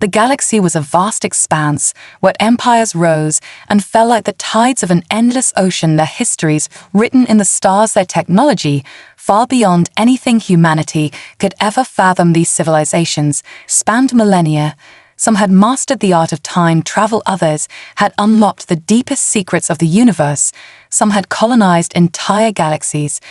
The galaxy was a vast expanse where empires rose and fell like the tides of an endless ocean, their histories written in the stars, their technology far beyond anything humanity could ever fathom. These civilizations spanned millennia. Some had mastered the art of time travel, others had unlocked the deepest secrets of the universe, some had colonized entire galaxies.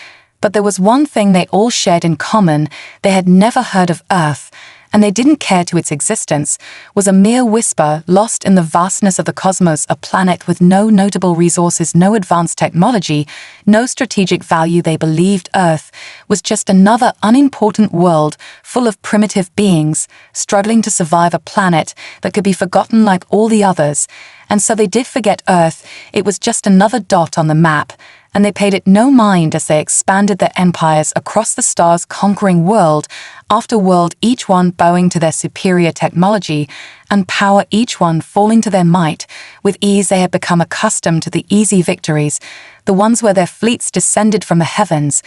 But there was one thing they all shared in common: they had never heard of Earth, and they didn't care to its existence was a mere whisper lost in the vastness of the cosmos, a planet with no notable resources, no advanced technology, no strategic value. They believed Earth was just another unimportant world full of primitive beings struggling to survive, a planet that could be forgotten like all the others. And so they did forget Earth. It was just another dot on the map, and they paid it no mind as they expanded their empires across the stars, conquering world after world, each one bowing to their superior technology and power, each one falling to their might. With ease they had become accustomed to the easy victories, the ones where their fleets descended from the heavens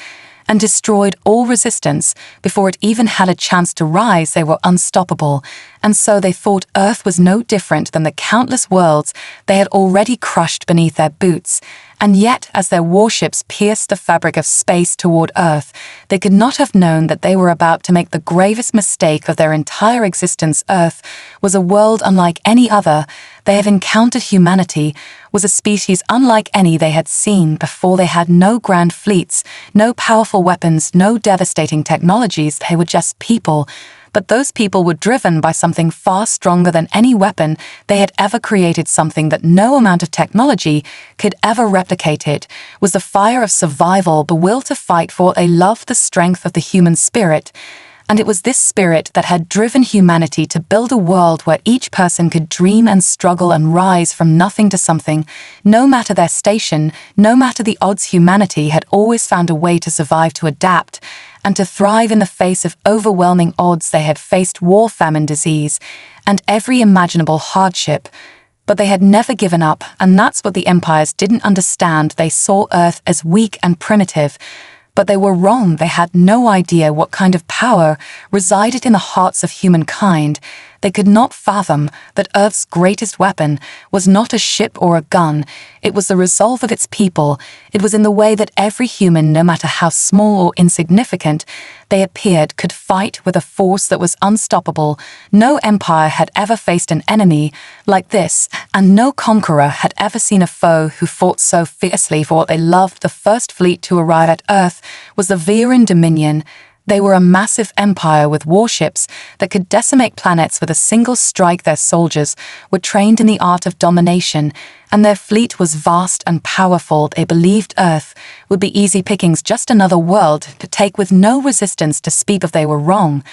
and destroyed all resistance before it even had a chance to rise. They were unstoppable, and so they thought Earth was no different than the countless worlds they had already crushed beneath their boots. And yet, as their warships pierced the fabric of space toward Earth, they could not have known that they were about to make the gravest mistake of their entire existence. Earth was a world unlike any other they have encountered. Humanity was a species unlike any they had seen before. They had no grand fleets, no powerful weapons, no devastating technologies. They were just people. But those people were driven by something far stronger than any weapon they had ever created, something that no amount of technology could ever replicate. It was the fire of survival, the will to fight for what they loved, the strength of the human spirit. And it was this spirit that had driven humanity to build a world where each person could dream and struggle and rise from nothing to something. No matter their station, no matter the odds, humanity had always found a way to survive, to adapt, and to thrive in the face of overwhelming odds. They had faced war, famine, disease, and every imaginable hardship. But they had never given up, and that's what the empires didn't understand. They saw Earth as weak and primitive. But they were wrong. They had no idea what kind of power resided in the hearts of humankind. They could not fathom that Earth's greatest weapon was not a ship or a gun. It was the resolve of its people. It was in the way that every human, no matter how small or insignificant they appeared, could fight with a force that was unstoppable. No empire had ever faced an enemy like this, and no conqueror had ever seen a foe who fought so fiercely for what they loved. The first fleet to arrive at Earth was the Viren Dominion. They were a massive empire with warships that could decimate planets with a single strike. Their soldiers were trained in the art of domination, and their fleet was vast and powerful. They believed Earth would be easy pickings, just another world to take with no resistance to speak of. They were wrong,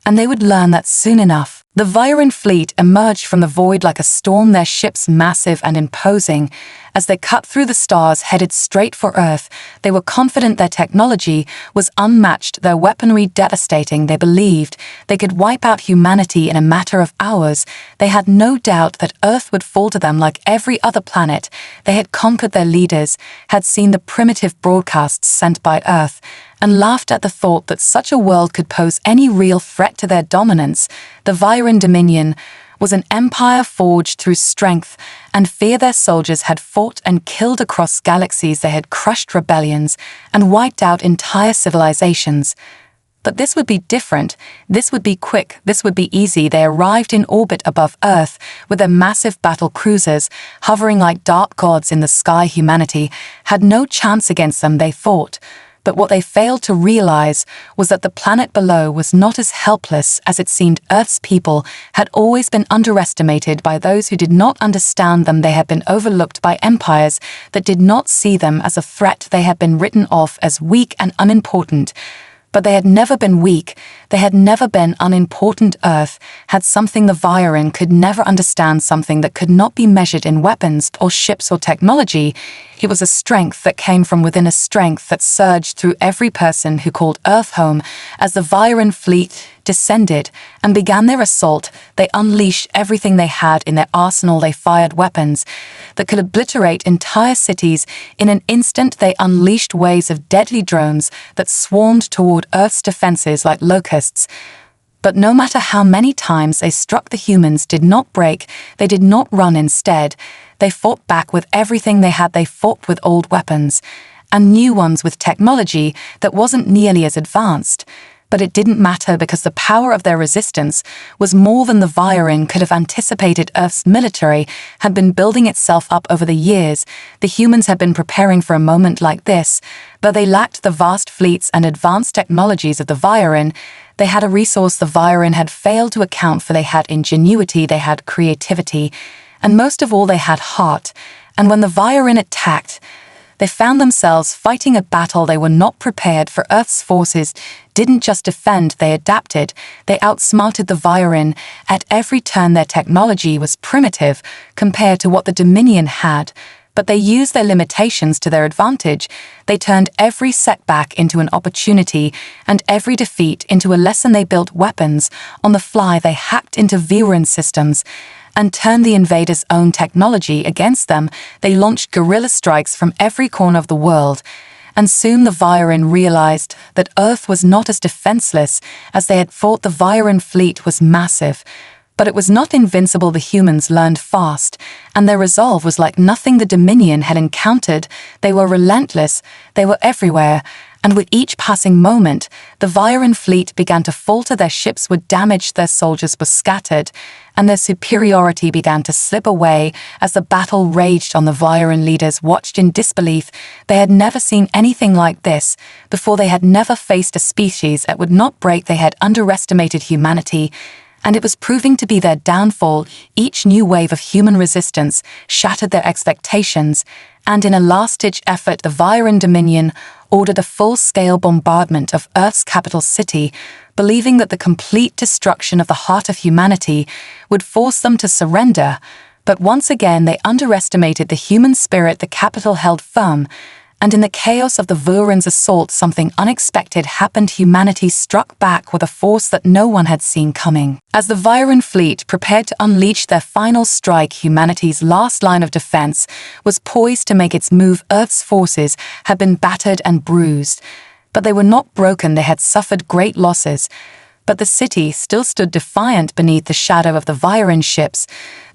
and they would learn that soon enough. The Viren fleet emerged from the void like a storm, their ships massive and imposing. As they cut through the stars, headed straight for Earth, they were confident their technology was unmatched, their weaponry devastating. They believed they could wipe out humanity in a matter of hours. They had no doubt that Earth would fall to them like every other planet. They had conquered their leaders, had seen the primitive broadcasts sent by Earth, and laughed at the thought that such a world could pose any real threat to their dominance. The Viren Dominion was an empire forged through strength and fear. Their soldiers had fought and killed across galaxies. They had crushed rebellions and wiped out entire civilizations. But this would be different. This would be quick. This would be easy. They arrived in orbit above Earth with their massive battle cruisers, hovering like dark gods in the sky. Humanity had no chance against them, they thought. But what they failed to realize was that the planet below was not as helpless as it seemed. Earth's people had always been underestimated by those who did not understand them. They had been overlooked by empires that did not see them as a threat. They had been written off as weak and unimportant. But they had never been weak. They had never been unimportant. Earth had something the Viren could never understand, something that could not be measured in weapons or ships or technology. It was a strength that came from within, a strength that surged through every person who called Earth home. As the Viren fleet descended and began their assault, they unleashed everything they had in their arsenal. They fired weapons that could obliterate entire cities in an instant. They unleashed waves of deadly drones that swarmed toward Earth's defenses like locusts. But no matter how many times they struck, the humans did not break, they did not run instead. They fought back with everything they had. They fought with old weapons, and new ones with technology that wasn't nearly as advanced. But it didn't matter, because the power of their resistance was more than the Viren could have anticipated. Earth's military had been building itself up over the years. The humans had been preparing for a moment like this, but they lacked the vast fleets and advanced technologies of the Viren. They had a resource the Viren had failed to account for. They had ingenuity, they had creativity, and most of all, they had heart. And when the Viren attacked, they found themselves fighting a battle they were not prepared for. Earth's forces didn't just defend, they adapted. They outsmarted the Viren. At every turn, their technology was primitive compared to what the Dominion had, but they used their limitations to their advantage. They turned every setback into an opportunity, and every defeat into a lesson. They built weapons on the fly. They hacked into Viren systems and turned the invaders' own technology against them. They launched guerrilla strikes from every corner of the world, and soon the Viren realized that Earth was not as defenseless as they had thought. The Viren fleet was massive, but it was not invincible. The humans learned fast, and their resolve was like nothing the Dominion had encountered. They were relentless, they were everywhere, and with each passing moment, the Viren fleet began to falter. Their ships were damaged, their soldiers were scattered, and their superiority began to slip away as the battle raged on. The Viren leaders watched in disbelief. They had never seen anything like this before. They had never faced a species that would not break. They had underestimated humanity, and it was proving to be their downfall. Each new wave of human resistance shattered their expectations, and in a last-ditch effort, the Viren Dominion ordered a full-scale bombardment of Earth's capital city, believing that the complete destruction of the heart of humanity would force them to surrender. But once again, they underestimated the human spirit. The capital held firm, and in the chaos of the Viren's assault, something unexpected happened. Humanity struck back with a force that no one had seen coming. As the Viren fleet prepared to unleash their final strike, humanity's last line of defense was poised to make its move. Earth's forces had been battered and bruised, but they were not broken. They had suffered great losses, but the city still stood defiant beneath the shadow of the Viren ships.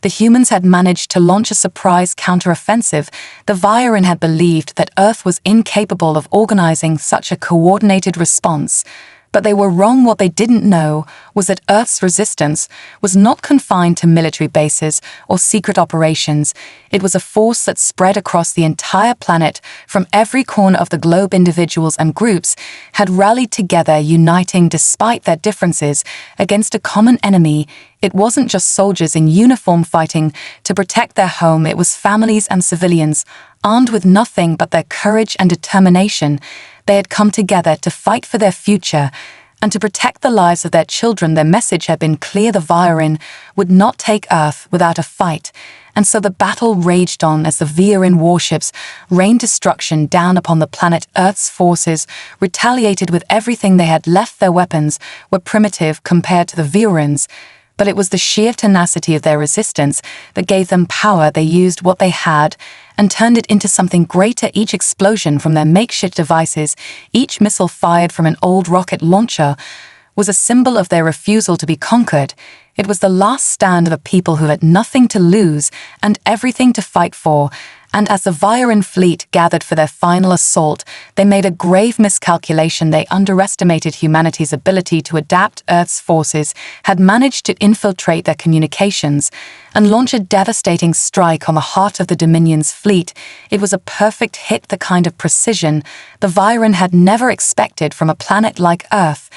The humans had managed to launch a surprise counteroffensive. The Viren had believed that Earth was incapable of organizing such a coordinated response, but they were wrong. What they didn't know was that Earth's resistance was not confined to military bases or secret operations. It was a force that spread across the entire planet. From every corner of the globe, individuals and groups had rallied together, uniting despite their differences against a common enemy. It wasn't just soldiers in uniform fighting to protect their home. It was families and civilians, armed with nothing but their courage and determination. They had come together to fight for their future and to protect the lives of their children. Their message had been clear: the Viren would not take Earth without a fight. And so the battle raged on as the Viren warships rained destruction down upon the planet. Earth's forces retaliated with everything they had left. Their weapons were primitive compared to the Viren's, but it was the sheer tenacity of their resistance that gave them power. They used what they had and turned it into something greater. Each explosion from their makeshift devices, each missile fired from an old rocket launcher, was a symbol of their refusal to be conquered. It was the last stand of a people who had nothing to lose and everything to fight for. And as the Viren fleet gathered for their final assault, they made a grave miscalculation. They underestimated humanity's ability to adapt. Earth's forces had managed to infiltrate their communications and launch a devastating strike on the heart of the Dominion's fleet. It was a perfect hit, the kind of precision the Viren had never expected from a planet like Earth.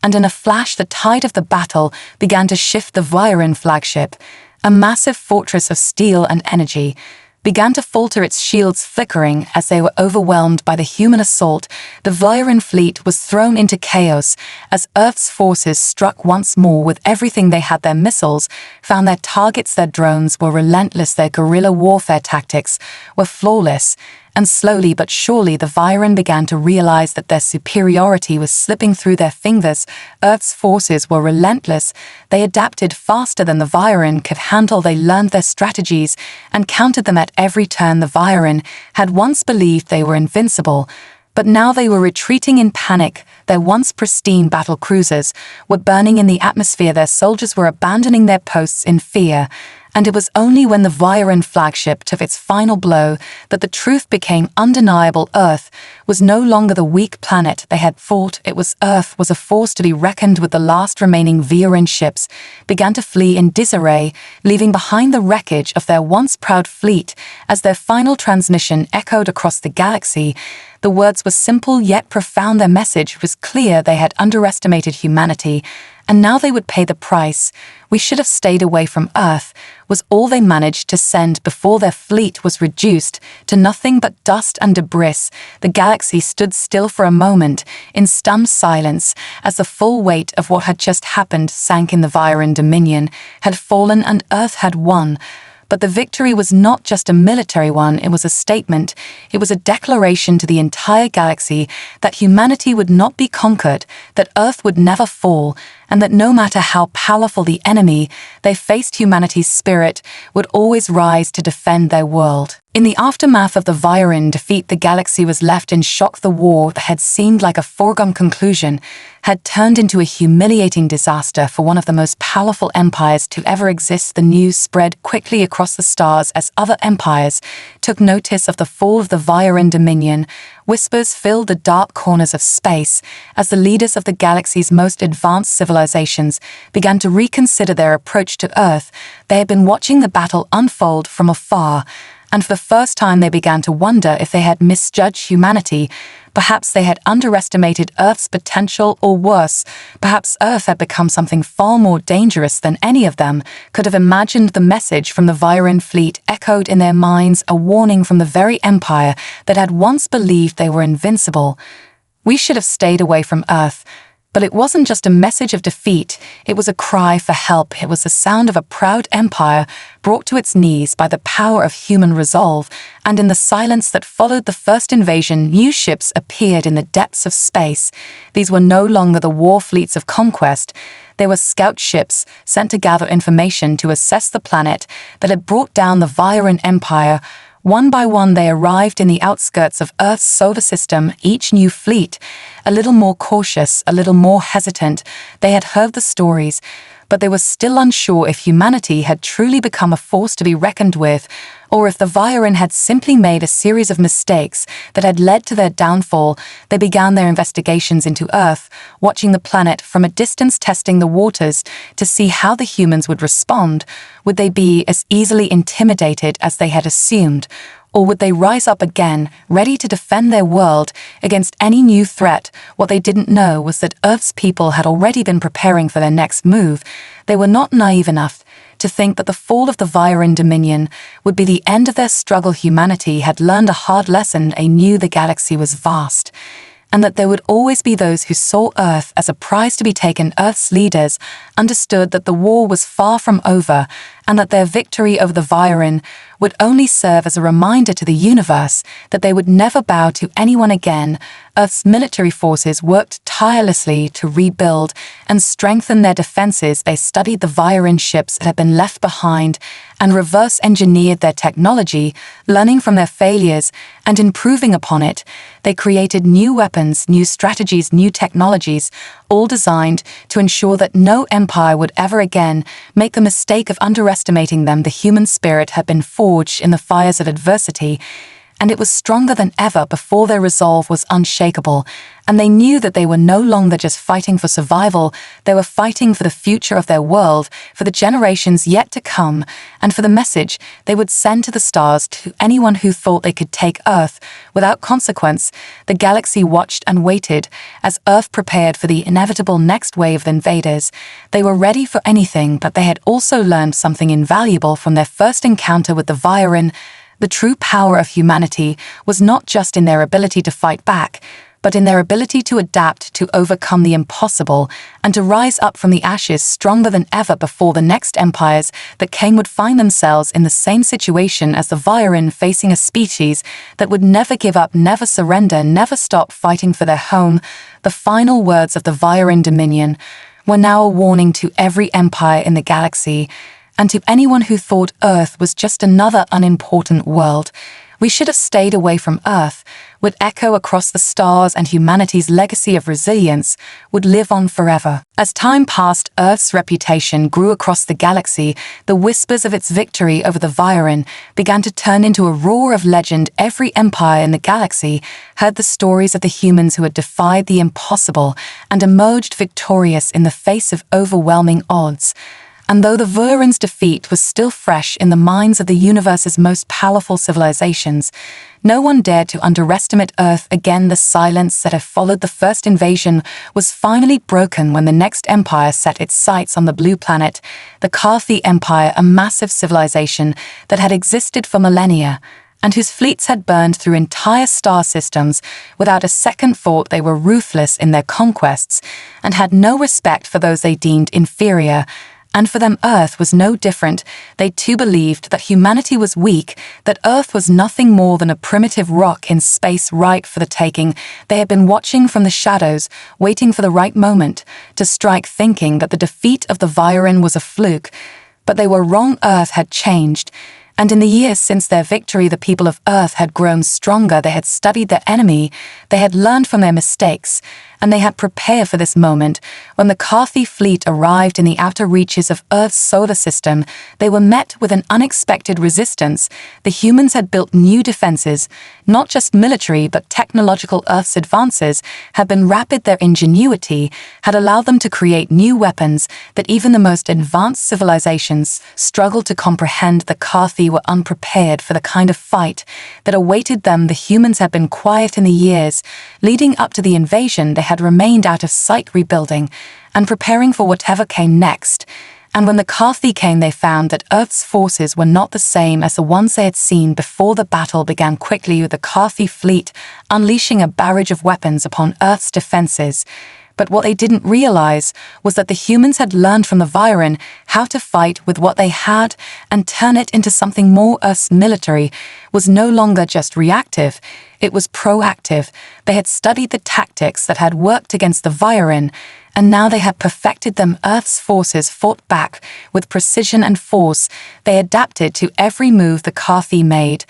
And in a flash, the tide of the battle began to shift. The Viren flagship, a massive fortress of steel and energy, began to falter, its shields flickering as they were overwhelmed by the human assault. The Viren fleet was thrown into chaos as Earth's forces struck once more with everything they had. Their missiles found their targets, their drones were relentless, their guerrilla warfare tactics were flawless. And slowly but surely the Viren began to realize that their superiority was slipping through their fingers. Earth's forces were relentless. They adapted faster than the Viren could handle. They learned their strategies and countered them at every turn. The Viren had once believed they were invincible, But now they were retreating in panic. Their once pristine battle cruisers were burning in the atmosphere. Their soldiers were abandoning their posts in fear. And it was only when the Viren flagship took its final blow that the truth became undeniable. Earth was no longer the weak planet they had thought it was. Earth was a force to be reckoned with. The last remaining Viren ships began to flee in disarray, leaving behind the wreckage of their once proud fleet. As their final transmission echoed across the galaxy, the words were simple yet profound. Their message was clear. They had underestimated humanity, and now they would pay the price. "We should have stayed away from Earth," was all they managed to send before their fleet was reduced to nothing but dust and debris. The galaxy stood still for a moment in stunned silence as the full weight of what had just happened sank in. The Viren Dominion had fallen and Earth had won. But the victory was not just a military one, it was a statement. It was a declaration to the entire galaxy that humanity would not be conquered, that Earth would never fall, and that no matter how powerful the enemy they faced, humanity's spirit would always rise to defend their world. In the aftermath of the Viren defeat, the galaxy was left in shock. The war that had seemed like a foregone conclusion had turned into a humiliating disaster for one of the most powerful empires to ever exist. The news spread quickly across the stars as other empires took notice of the fall of the Viren Dominion. Whispers filled the dark corners of space as the leaders of the galaxy's most advanced civilizations began to reconsider their approach to Earth. They had been watching the battle unfold from afar, and for the first time they began to wonder if they had misjudged humanity. Perhaps they had underestimated Earth's potential, or worse, perhaps Earth had become something far more dangerous than any of them could have imagined. The message from the Viren fleet echoed in their minds, a warning from the very empire that had once believed they were invincible. "We should have stayed away from Earth." But it wasn't just a message of defeat, it was a cry for help. It was the sound of a proud empire brought to its knees by the power of human resolve. And in the silence that followed the first invasion, new ships appeared in the depths of space. These were no longer the war fleets of conquest. They were scout ships sent to gather information to assess the planet that had brought down the Viren Empire. One by one they arrived in the outskirts of Earth's solar system, each new fleet a little more cautious, a little more hesitant. They had heard the stories, but they were still unsure if humanity had truly become a force to be reckoned with, or if the Viren had simply made a series of mistakes that had led to their downfall. They began their investigations into Earth, watching the planet from a distance, testing the waters to see how the humans would respond. Would they be as easily intimidated as they had assumed? Or would they rise up again, ready to defend their world against any new threat? What they didn't know was that Earth's people had already been preparing for their next move. They were not naive enough to think that the fall of the Viren Dominion would be the end of their struggle. Humanity had learned a hard lesson. They knew the galaxy was vast, and that there would always be those who saw Earth as a prize to be taken. Earth's leaders understood that the war was far from over, and that their victory over the Viren would only serve as a reminder to the universe that they would never bow to anyone again. Earth's military forces worked tirelessly to rebuild and strengthen their defenses. They studied the Viren ships that had been left behind and reverse-engineered their technology, learning from their failures and improving upon it. They created new weapons, new strategies, new technologies, all designed to ensure that no empire would ever again make the mistake of underestimating them. The human spirit had been forged in the fires of adversity, and it was stronger than ever before. Their resolve was unshakable, and they knew that they were no longer just fighting for survival. They were fighting for the future of their world, for the generations yet to come, and for the message they would send to the stars to anyone who thought they could take Earth without consequence. The galaxy watched and waited as Earth prepared for the inevitable next wave of invaders. They were ready for anything, but they had also learned something invaluable from their first encounter with the Viren. The true power of humanity was not just in their ability to fight back, but in their ability to adapt, to overcome the impossible, and to rise up from the ashes stronger than ever before. The next empires that came would find themselves in the same situation as the Viren, facing a species that would never give up, never surrender, never stop fighting for their home. The final words of the Viren Dominion were now a warning to every empire in the galaxy, and to anyone who thought Earth was just another unimportant world. "We should have stayed away from Earth," would echo across the stars, and humanity's legacy of resilience would live on forever. As time passed, Earth's reputation grew across the galaxy. The whispers of its victory over the Viren began to turn into a roar of legend. Every empire in the galaxy heard the stories of the humans who had defied the impossible and emerged victorious in the face of overwhelming odds. And though the Viren's defeat was still fresh in the minds of the universe's most powerful civilizations, no one dared to underestimate Earth again. The silence that had followed the first invasion was finally broken when the next empire set its sights on the blue planet, the Carthy Empire, a massive civilization that had existed for millennia, and whose fleets had burned through entire star systems without a second thought. They were ruthless in their conquests and had no respect for those they deemed inferior. And for them, Earth was no different. They too believed that humanity was weak, that Earth was nothing more than a primitive rock in space ripe for the taking. They had been watching from the shadows, waiting for the right moment to strike, thinking that the defeat of the Viren was a fluke. But they were wrong. Earth had changed. And in the years since their victory, the people of Earth had grown stronger. They had studied their enemy, they had learned from their mistakes, and they had prepared for this moment. When the Carthy fleet arrived in the outer reaches of Earth's solar system, they were met with an unexpected resistance. The humans had built new defenses, not just military but technological. Earth's advances had been rapid. Their ingenuity had allowed them to create new weapons that even the most advanced civilizations struggled to comprehend. The Carthy were unprepared for the kind of fight that awaited them. The humans had been quiet in the years leading up to the invasion. They had remained out of sight, rebuilding and preparing for whatever came next. And when the Carthy came, they found that Earth's forces were not the same as the ones they had seen before. The battle began quickly, with the Carthy fleet unleashing a barrage of weapons upon Earth's defenses. But what they didn't realize was that the humans had learned from the Viren how to fight with what they had and turn it into something more. Earth's military was no longer just reactive, it was proactive. They had studied the tactics that had worked against the Viren, and now they had perfected them. Earth's forces fought back with precision and force. They adapted to every move the Carthy made.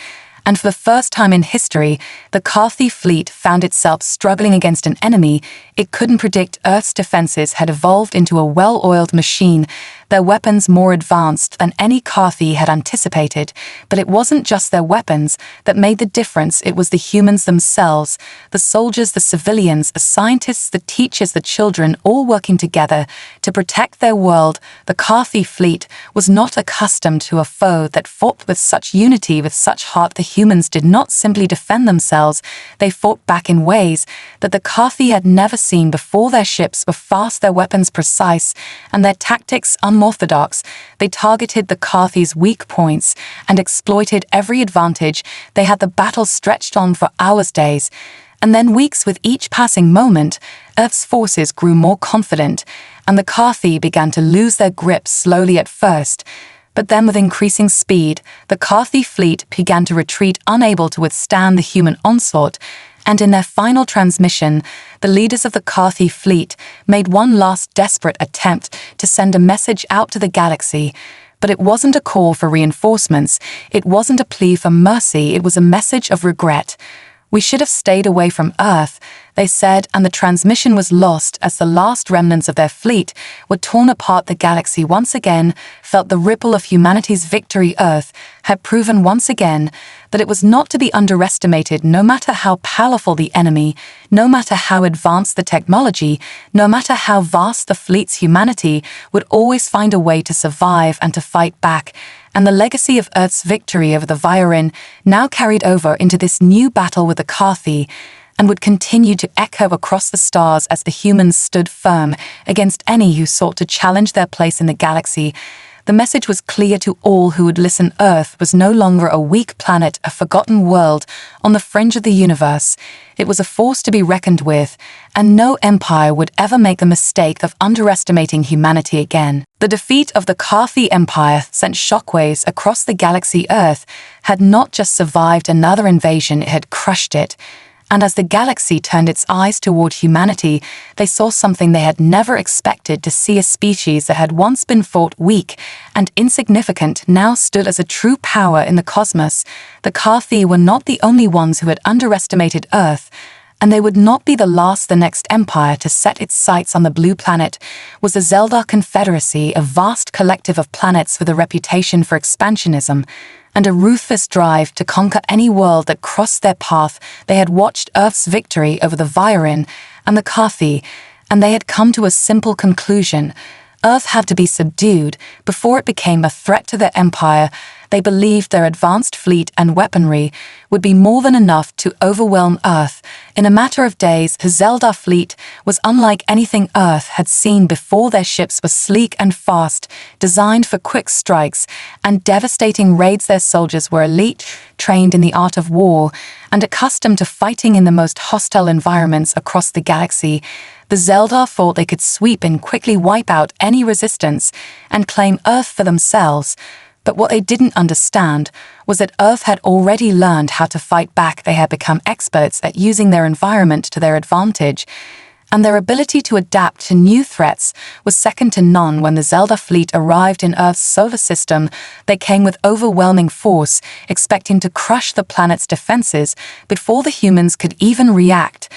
And for the first time in history, the Carthy fleet found itself struggling against an enemy it couldn't predict. Earth's defenses had evolved into a well-oiled machine, their weapons more advanced than any Carthy had anticipated. But it wasn't just their weapons that made the difference, it was the humans themselves, the soldiers, the civilians, the scientists, the teachers, the children, all working together to protect their world. The Carthy fleet was not accustomed to a foe that fought with such unity, with such heart. The humans did not simply defend themselves, they fought back in ways that the Carthy had never seen before. Their ships were fast, their weapons precise, and their tactics unorthodox. They targeted the Carthy's weak points and exploited every advantage. They had the battle stretched on for hours, days, and then weeks. With each passing moment, Earth's forces grew more confident, and the Carthy began to lose their grip, slowly at first. But then, with increasing speed, the Carthy fleet began to retreat, unable to withstand the human onslaught. And in their final transmission, the leaders of the Carthy fleet made one last desperate attempt to send a message out to the galaxy. But it wasn't a call for reinforcements, it wasn't a plea for mercy, it was a message of regret. "We should have stayed away from Earth," they said, and the transmission was lost as the last remnants of their fleet were torn apart. The galaxy once again felt the ripple of humanity's victory. Earth had proven once again that it was not to be underestimated. No matter how powerful the enemy, no matter how advanced the technology, no matter how vast the fleets, humanity would always find a way to survive and to fight back. And the legacy of Earth's victory over the Viren now carried over into this new battle with the Carthy, and would continue to echo across the stars as the humans stood firm against any who sought to challenge their place in the galaxy. The message was clear to all who would listen. Earth was no longer a weak planet, a forgotten world on the fringe of the universe. It was a force to be reckoned with, and no empire would ever make the mistake of underestimating humanity again. The defeat of the Carthy Empire sent shockwaves across the galaxy. Earth had not just survived another invasion, it had crushed it. And as the galaxy turned its eyes toward humanity, they saw something they had never expected to see. A species that had once been thought weak and insignificant now stood as a true power in the cosmos. The Carthi were not the only ones who had underestimated Earth, and they would not be the last. The next empire to set its sights on the blue planet was the Zeldar Confederacy, a vast collective of planets with a reputation for expansionism and a ruthless drive to conquer any world that crossed their path. They had watched Earth's victory over the Viren and the Carthi, and they had come to a simple conclusion: Earth had to be subdued before it became a threat to their empire. They believed their advanced fleet and weaponry would be more than enough to overwhelm Earth. In a matter of days, the Zeldar fleet was unlike anything Earth had seen before. Their ships were sleek and fast, designed for quick strikes and devastating raids. Their soldiers were elite, trained in the art of war, and accustomed to fighting in the most hostile environments across the galaxy. The Zeldar thought they could sweep in, quickly wipe out any resistance, and claim Earth for themselves. But what they didn't understand was that Earth had already learned how to fight back. They had become experts at using their environment to their advantage, and their ability to adapt to new threats was second to none. When the Zeldar fleet arrived in Earth's solar system, they came with overwhelming force, expecting to crush the planet's defenses before the humans could even react.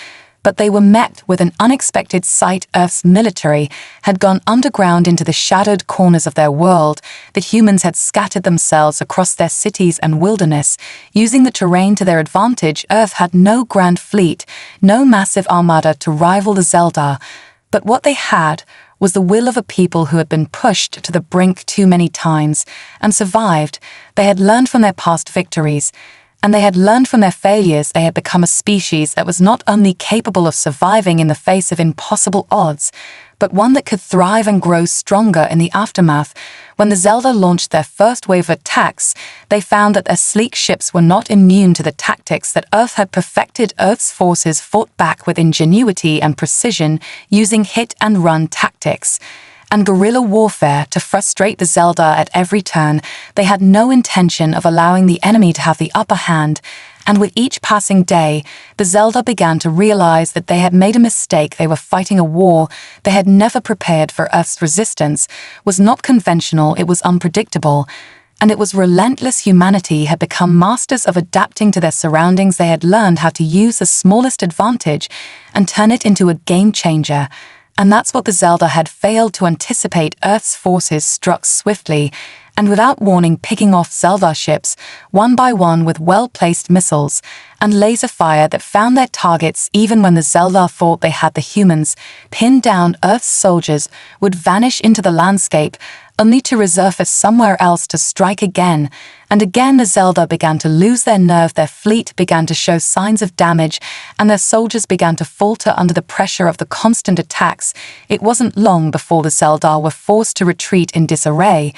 But they were met with an unexpected sight. Earth's military had gone underground into the shadowed corners of their world. The humans had scattered themselves across their cities and wilderness, using the terrain to their advantage. Earth had no grand fleet, no massive armada to rival the Zeldar, but what they had was the will of a people who had been pushed to the brink too many times and survived. They had learned from their past victories, and they had learned from their failures. They had become a species that was not only capable of surviving in the face of impossible odds, but one that could thrive and grow stronger in the aftermath. When the Zeldar launched their first wave of attacks, they found that their sleek ships were not immune to the tactics that Earth had perfected. Earth's forces fought back with ingenuity and precision, using hit-and-run tactics and guerrilla warfare to frustrate the Zeldar at every turn. They had no intention of allowing the enemy to have the upper hand, and with each passing day, the Zeldar began to realize that they had made a mistake. They were fighting a war they had never prepared for. Earth's resistance was not conventional, it was unpredictable, and it was relentless. Humanity had become masters of adapting to their surroundings. They had learned how to use the smallest advantage and turn it into a game changer. And that's what the Zeldar had failed to anticipate. Earth's forces struck swiftly, and without warning, picking off Zeldar ships one by one with well-placed missiles and laser fire that found their targets. Even when the Zeldar thought they had the humans pinned down, Earth's soldiers would vanish into the landscape, only to resurface somewhere else to strike again. And again the Zeldar began to lose their nerve. Their fleet began to show signs of damage, and their soldiers began to falter under the pressure of the constant attacks. It wasn't long before the Zeldar were forced to retreat in disarray,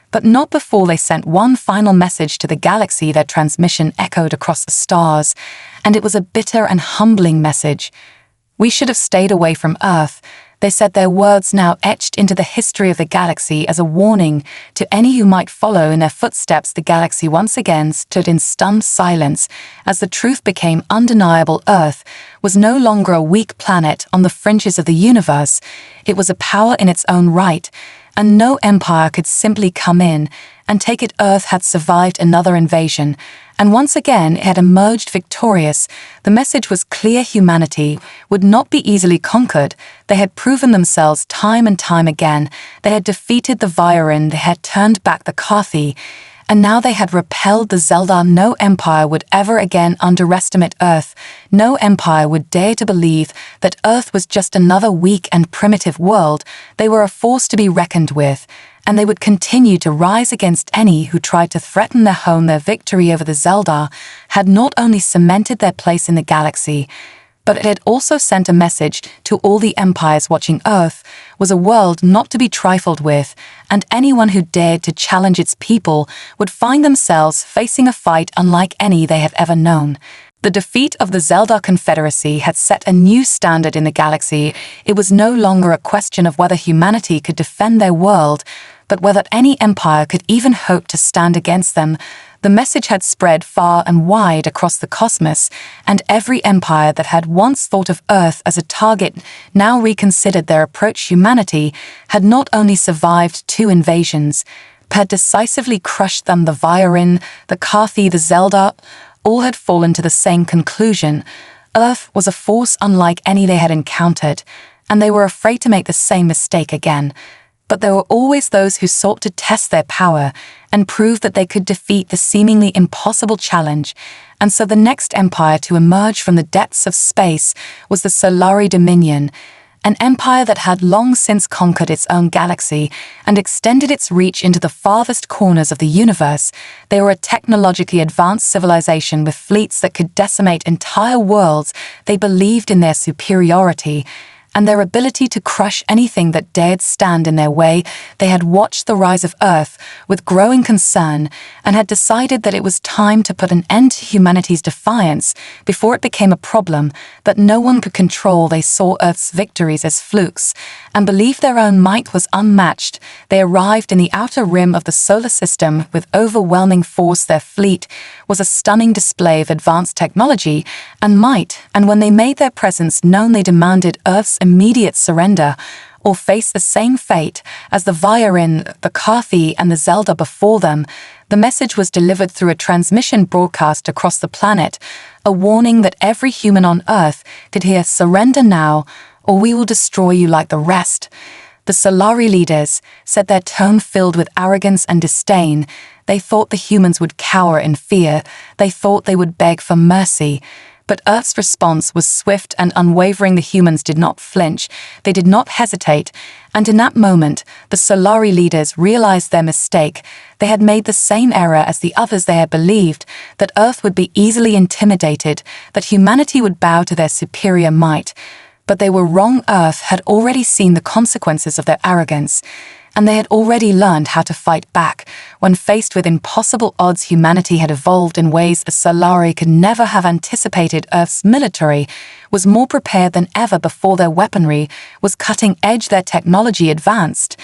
but not before they sent one final message to the galaxy. Their transmission echoed across the stars, and it was a bitter and humbling message. "We should have stayed away from Earth," they said, their words now etched into the history of the galaxy as a warning to any who might follow in their footsteps. The galaxy once again stood in stunned silence as the truth became undeniable. Earth was no longer a weak planet on the fringes of the universe. It was a power in its own right, and no empire could simply come in and take it. Earth had survived another invasion, and once again it had emerged victorious. The message was clear: humanity would not be easily conquered. They had proven themselves time and time again. They had defeated the Viren, they had turned back the Carthi, and now they had repelled the Zeldar. No empire would ever again underestimate Earth. No empire would dare to believe that Earth was just another weak and primitive world. They were a force to be reckoned with, and they would continue to rise against any who tried to threaten their home. Their victory over the Zeldar had not only cemented their place in the galaxy, but it had also sent a message to all the empires watching. Earth was a world not to be trifled with, and anyone who dared to challenge its people would find themselves facing a fight unlike any they have ever known. The defeat of the Zeldar Confederacy had set a new standard in the galaxy. It was no longer a question of whether humanity could defend their world, but whether any empire could even hope to stand against them. The message had spread far and wide across the cosmos, and every empire that had once thought of Earth as a target now reconsidered their approach. Humanity had not only survived 2 invasions, but had decisively crushed them. The Viren, the Carthi, the Zelda, all had fallen to the same conclusion. Earth was a force unlike any they had encountered, and they were afraid to make the same mistake again. But there were always those who sought to test their power and prove that they could defeat the seemingly impossible challenge. And so the next empire to emerge from the depths of space was the Solari Dominion, an empire that had long since conquered its own galaxy and extended its reach into the farthest corners of the universe. They were a technologically advanced civilization with fleets that could decimate entire worlds. They believed in their superiority and their ability to crush anything that dared stand in their way. They had watched the rise of Earth with growing concern and had decided that it was time to put an end to humanity's defiance before it became a problem that no one could control. They saw Earth's victories as flukes and believed their own might was unmatched. They arrived in the outer rim of the solar system with overwhelming force. Their fleet was a stunning display of advanced technology and might, and when they made their presence known, they demanded Earth's immediate surrender or face the same fate as the Viren, the Carthi, and the Zelda before them. The message was delivered through a transmission broadcast across the planet, a warning that every human on Earth could hear: surrender now, or we will destroy you like the rest. The Solari leaders said, their tone filled with arrogance and disdain. They thought the humans would cower in fear. They thought they would beg for mercy. But Earth's response was swift and unwavering. The humans did not flinch. They did not hesitate. And in that moment, the Solari leaders realized their mistake. They had made the same error as the others. They had believed that Earth would be easily intimidated, that humanity would bow to their superior might. But they were wrong. Earth had already seen the consequences of their arrogance, and they had already learned how to fight back. When faced with impossible odds, humanity had evolved in ways the Solari could never have anticipated. Earth's military was more prepared than ever before. Their weaponry was cutting edge, their technology advanced,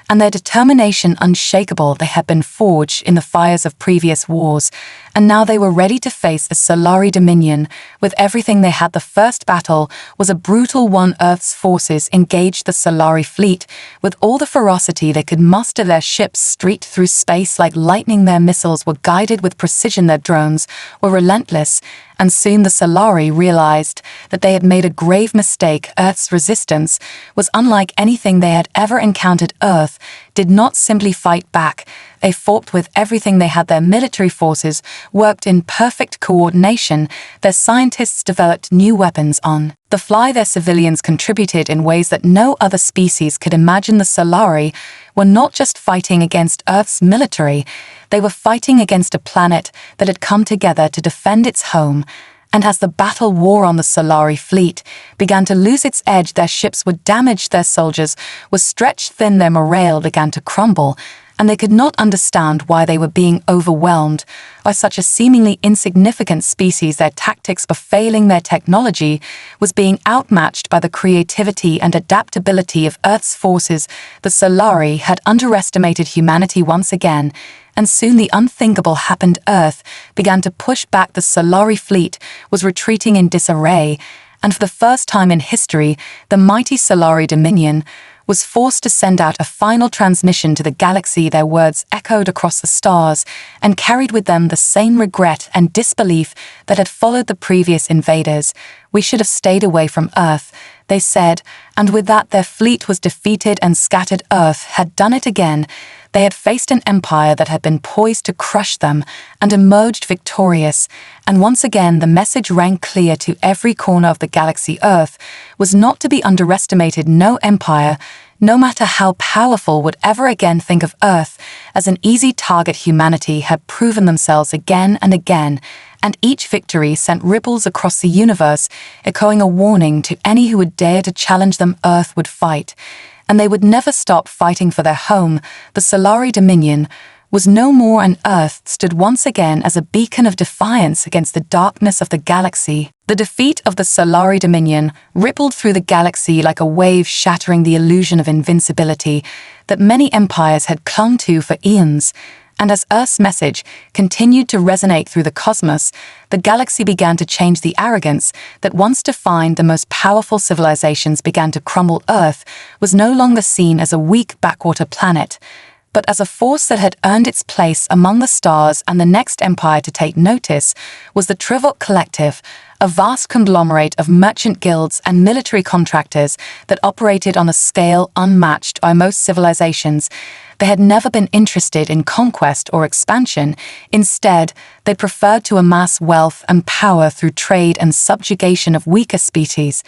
and their determination unshakable. They had been forged in the fires of previous wars, and now they were ready to face the Solari Dominion with everything they had. The first battle was a brutal one. Earth's forces engaged the Solari fleet with all the ferocity they could muster. Their ships streaked through space like lightning. Their missiles were guided with precision. Their drones were relentless, and soon the Solari realized that they had made a grave mistake. Earth's resistance was unlike anything they had ever encountered. Earth did not simply fight back. They fought with everything they had. Their military forces worked in perfect coordination. Their scientists developed new weapons on the fly. Their civilians contributed in ways that no other species could imagine. The Solari were not just fighting against Earth's military, they were fighting against a planet that had come together to defend its home. And as the battle wore on, the Solari fleet began to lose its edge. Their ships were damaged, their soldiers were stretched thin, their morale began to crumble, and they could not understand why they were being overwhelmed by such a seemingly insignificant species. Their tactics were failing. Their technology was being outmatched by the creativity and adaptability of Earth's forces. The Solari had underestimated humanity once again, and soon the unthinkable happened. Earth began to push back. The Solari fleet was retreating in disarray, and for the first time in history, the mighty Solari Dominion was forced to send out a final transmission to the galaxy. Their words echoed across the stars and carried with them the same regret and disbelief that had followed the previous invaders. We should have stayed away from Earth, they said, and with that their fleet was defeated and scattered. Earth had done it again. They had faced an empire that had been poised to crush them and emerged victorious. And once again the message rang clear to every corner of the galaxy: Earth was not to be underestimated. No empire, no matter how powerful, would ever again think of Earth as an easy target. Humanity had proven themselves again and again, and each victory sent ripples across the universe, echoing a warning to any who would dare to challenge them. Earth would fight, and they would never stop fighting for their home. The Solari Dominion was no more, and Earth stood once again as a beacon of defiance against the darkness of the galaxy. The defeat of the Solari Dominion rippled through the galaxy like a wave, shattering the illusion of invincibility that many empires had clung to for eons. And as Earth's message continued to resonate through the cosmos, the galaxy began to change. The arrogance that once defined the most powerful civilizations began to crumble. Earth was no longer seen as a weak backwater planet, but as a force that had earned its place among the stars. And the next empire to take notice was the Trivok Collective, a vast conglomerate of merchant guilds and military contractors that operated on a scale unmatched by most civilizations. They had never been interested in conquest or expansion. Instead, they preferred to amass wealth and power through trade and subjugation of weaker species.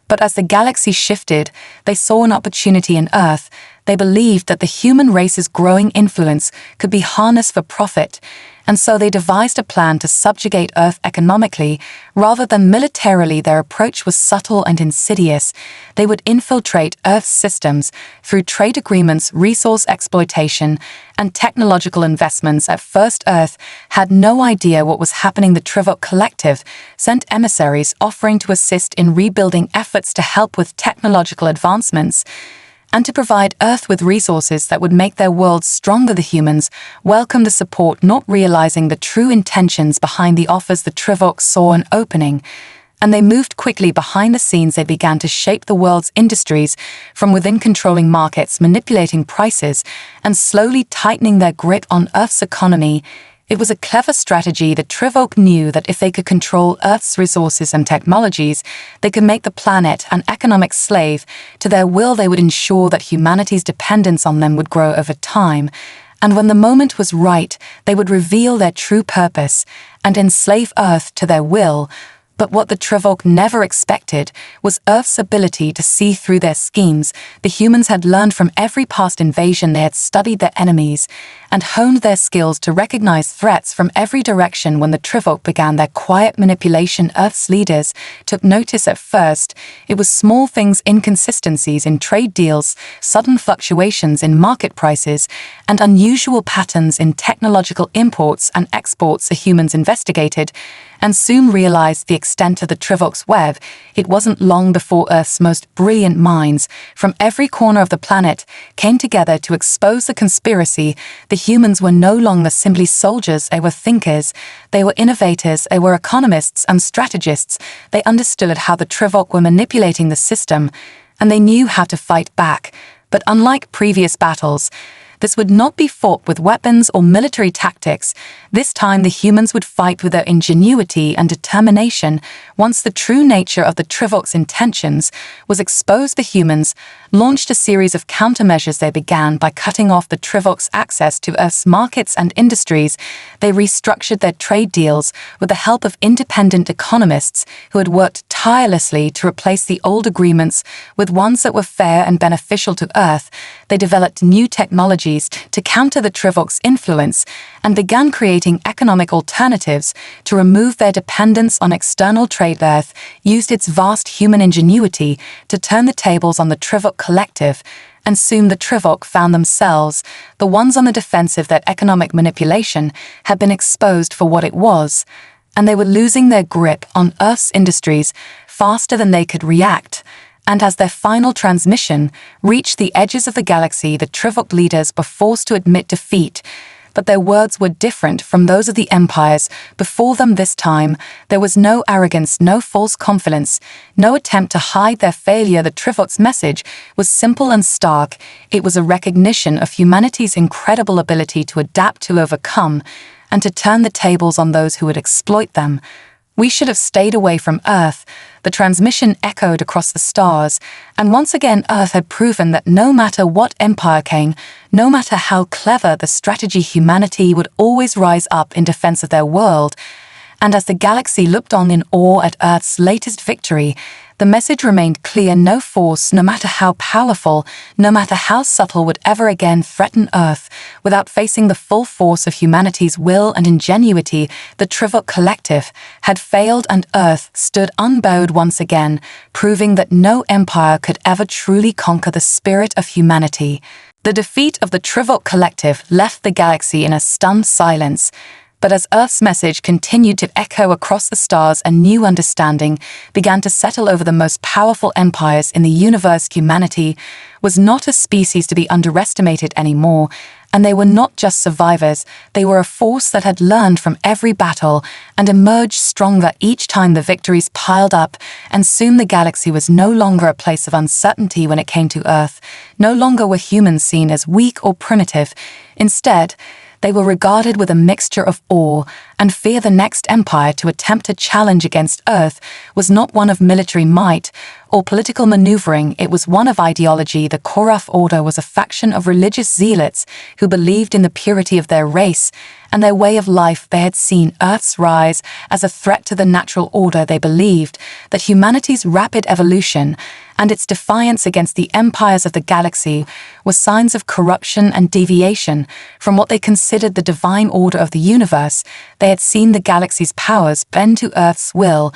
But as the galaxy shifted, they saw an opportunity in Earth. They believed that the human race's growing influence could be harnessed for profit, and so they devised a plan to subjugate Earth economically rather than militarily. Their approach was subtle and insidious. They would infiltrate Earth's systems through trade agreements, resource exploitation, and technological investments. At first, Earth had no idea what was happening. The Trivok Collective sent emissaries offering to assist in rebuilding efforts, to help with technological advancements, and to provide Earth with resources that would make their world stronger. The humans welcomed the support, not realizing the true intentions behind the offers. The Trivok saw an opening, and they moved quickly. Behind the scenes, they began to shape the world's industries from within, controlling markets, manipulating prices, and slowly tightening their grip on Earth's economy. It was a clever strategy. The Trivok knew that if they could control Earth's resources and technologies, they could make the planet an economic slave to their will. They would ensure that humanity's dependence on them would grow over time, and when the moment was right, they would reveal their true purpose and enslave Earth to their will. But what the Trivok never expected was Earth's ability to see through their schemes. The humans had learned from every past invasion. They had studied their enemies and honed their skills to recognize threats from every direction. When the Trivok began their quiet manipulation, Earth's leaders took notice. At first, it was small things: inconsistencies in trade deals, sudden fluctuations in market prices, and unusual patterns in technological imports and exports. The humans investigated and soon realized the extent of the Trivok's web. It wasn't long before Earth's most brilliant minds from every corner of the planet came together to expose the conspiracy. The humans were no longer simply soldiers. They were thinkers, they were innovators, they were economists and strategists. They understood how the Trivok were manipulating the system, and they knew how to fight back. But unlike previous battles, this would not be fought with weapons or military tactics. This time the humans would fight with their ingenuity and determination. Once the true nature of the Trivok's intentions was exposed, the humans launched a series of countermeasures. They began by cutting off the Trivok's access to Earth's markets and industries. They restructured their trade deals with the help of independent economists who had worked tirelessly to replace the old agreements with ones that were fair and beneficial to Earth. They developed new technologies to counter the Trivok's influence and began creating economic alternatives to remove their dependence on external trade. Earth used its vast human ingenuity to turn the tables on the Trivok Collective, and soon the Trivok found themselves the ones on the defensive. That economic manipulation had been exposed for what it was, and they were losing their grip on Earth's industries faster than they could react. And as their final transmission reached the edges of the galaxy, the Trivok leaders were forced to admit defeat. But their words were different from those of the empires before them. This time, there was no arrogance, no false confidence, no attempt to hide their failure. The Trivok's message was simple and stark. It was a recognition of humanity's incredible ability to adapt, to overcome, and to turn the tables on those who would exploit them. "We should have stayed away from Earth." The transmission echoed across the stars, and once again Earth had proven that no matter what empire came, no matter how clever the strategy, humanity would always rise up in defense of their world. And as the galaxy looked on in awe at Earth's latest victory, the message remained clear: no force, no matter how powerful, no matter how subtle, would ever again threaten Earth without facing the full force of humanity's will and ingenuity. The Trivok Collective had failed, and Earth stood unbowed once again, proving that no empire could ever truly conquer the spirit of humanity. The defeat of the Trivok Collective left the galaxy in a stunned silence. But as Earth's message continued to echo across the stars, a new understanding began to settle over the most powerful empires in the universe. Humanity was not a species to be underestimated anymore, And they were not just survivors, they were a force that had learned from every battle and emerged stronger each time the victories piled up, and soon the galaxy was no longer a place of uncertainty when it came to Earth. No longer were humans seen as weak or primitive. Instead, they were regarded with a mixture of awe and fear. The next empire to attempt a challenge against Earth was not one of military might or political maneuvering, it was one of ideology. The Koraf Order was a faction of religious zealots who believed in the purity of their race and their way of life. They had seen Earth's rise as a threat to the natural order. They believed that humanity's rapid evolution and its defiance against the empires of the galaxy were signs of corruption and deviation from what they considered the divine order of the universe. They had seen the galaxy's powers bend to Earth's will,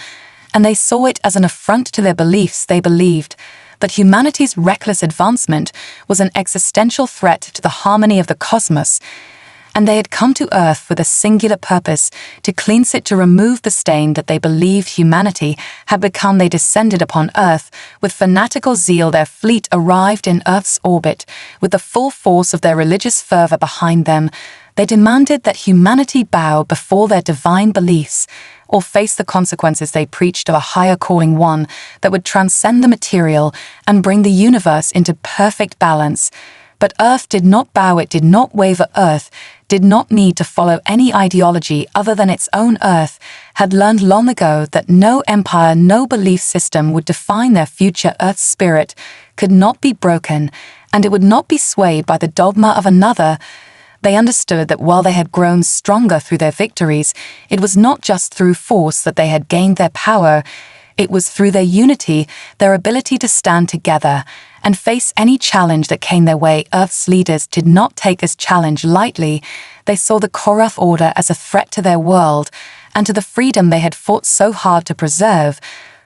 and they saw it as an affront to their beliefs. They believed that humanity's reckless advancement was an existential threat to the harmony of the cosmos, and they had come to Earth with a singular purpose: to cleanse it, to remove the stain that they believed humanity had become. They descended upon Earth with fanatical zeal. Their fleet arrived in Earth's orbit with the full force of their religious fervor behind them. They demanded that humanity bow before their divine beliefs or face the consequences. They preached of a higher calling, one that would transcend the material and bring the universe into perfect balance. But Earth did not bow, it did not waver. Earth did not need to follow any ideology other than its own. Earth had learned long ago that no empire, no belief system would define their future. Earth's spirit could not be broken, and it would not be swayed by the dogma of another. They understood that while they had grown stronger through their victories, it was not just through force that they had gained their power. It was through their unity, their ability to stand together and face any challenge that came their way. Earth's leaders did not take this challenge lightly. They saw the Koraf Order as a threat to their world and to the freedom they had fought so hard to preserve.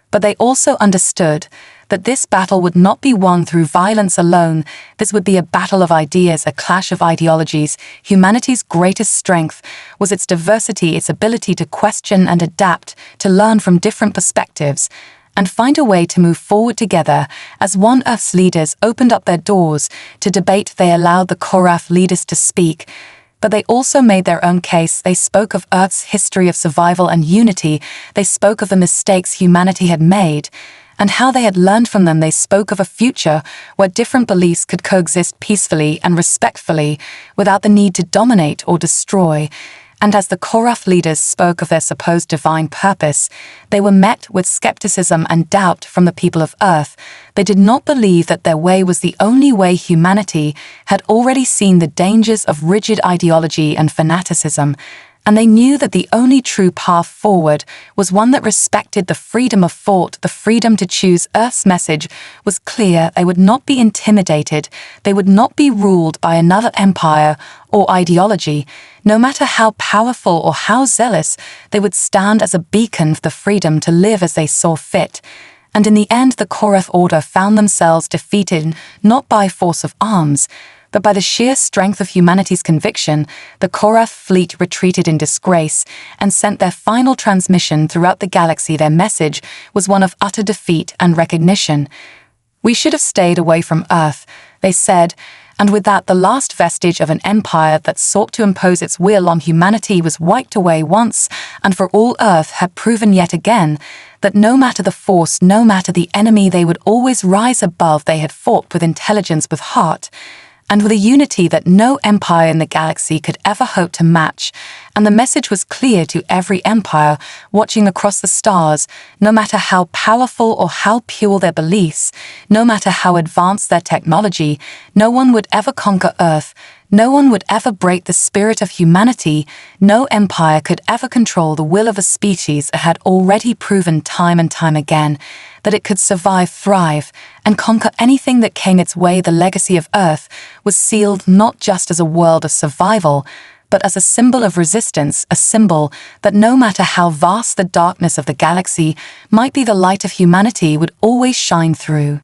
But they also understood that this battle would not be won through violence alone. This would be a battle of ideas, a clash of ideologies. Humanity's greatest strength was its diversity, its ability to question and adapt, to learn from different perspectives, and find a way to move forward together. As one, Earth's leaders opened up their doors to debate. They allowed the Koraf leaders to speak, but they also made their own case. They spoke of Earth's history of survival and unity. They spoke of the mistakes humanity had made and how they had learned from them. They spoke of a future where different beliefs could coexist peacefully and respectfully without the need to dominate or destroy. And as the Koraf leaders spoke of their supposed divine purpose, they were met with skepticism and doubt from the people of Earth. They did not believe that their way was the only way. Humanity had already seen the dangers of rigid ideology and fanaticism, and they knew that the only true path forward was one that respected the freedom of thought, the freedom to choose. Earth's message was clear: they would not be intimidated, they would not be ruled by another empire or ideology. No matter how powerful or how zealous, they would stand as a beacon for the freedom to live as they saw fit. And in the end, the Koraf Order found themselves defeated not by force of arms, but by the sheer strength of humanity's conviction. The Koraf fleet retreated in disgrace and sent their final transmission throughout the galaxy. Their message was one of utter defeat and recognition. "We should have stayed away from Earth," they said, and with that, the last vestige of an empire that sought to impose its will on humanity was wiped away once and for all. Earth had proven yet again that no matter the force, no matter the enemy, they would always rise above. They had fought with intelligence, with heart, and with a unity that no empire in the galaxy could ever hope to match. And the message was clear to every empire watching across the stars: no matter how powerful or how pure their beliefs, no matter how advanced their technology, no one would ever conquer Earth. No one would ever break the spirit of humanity. No empire could ever control the will of a species that had already proven time and time again that it could survive, thrive, and conquer anything that came its way. The legacy of Earth was sealed not just as a world of survival, but as a symbol of resistance, a symbol that no matter how vast the darkness of the galaxy might be, the light of humanity would always shine through.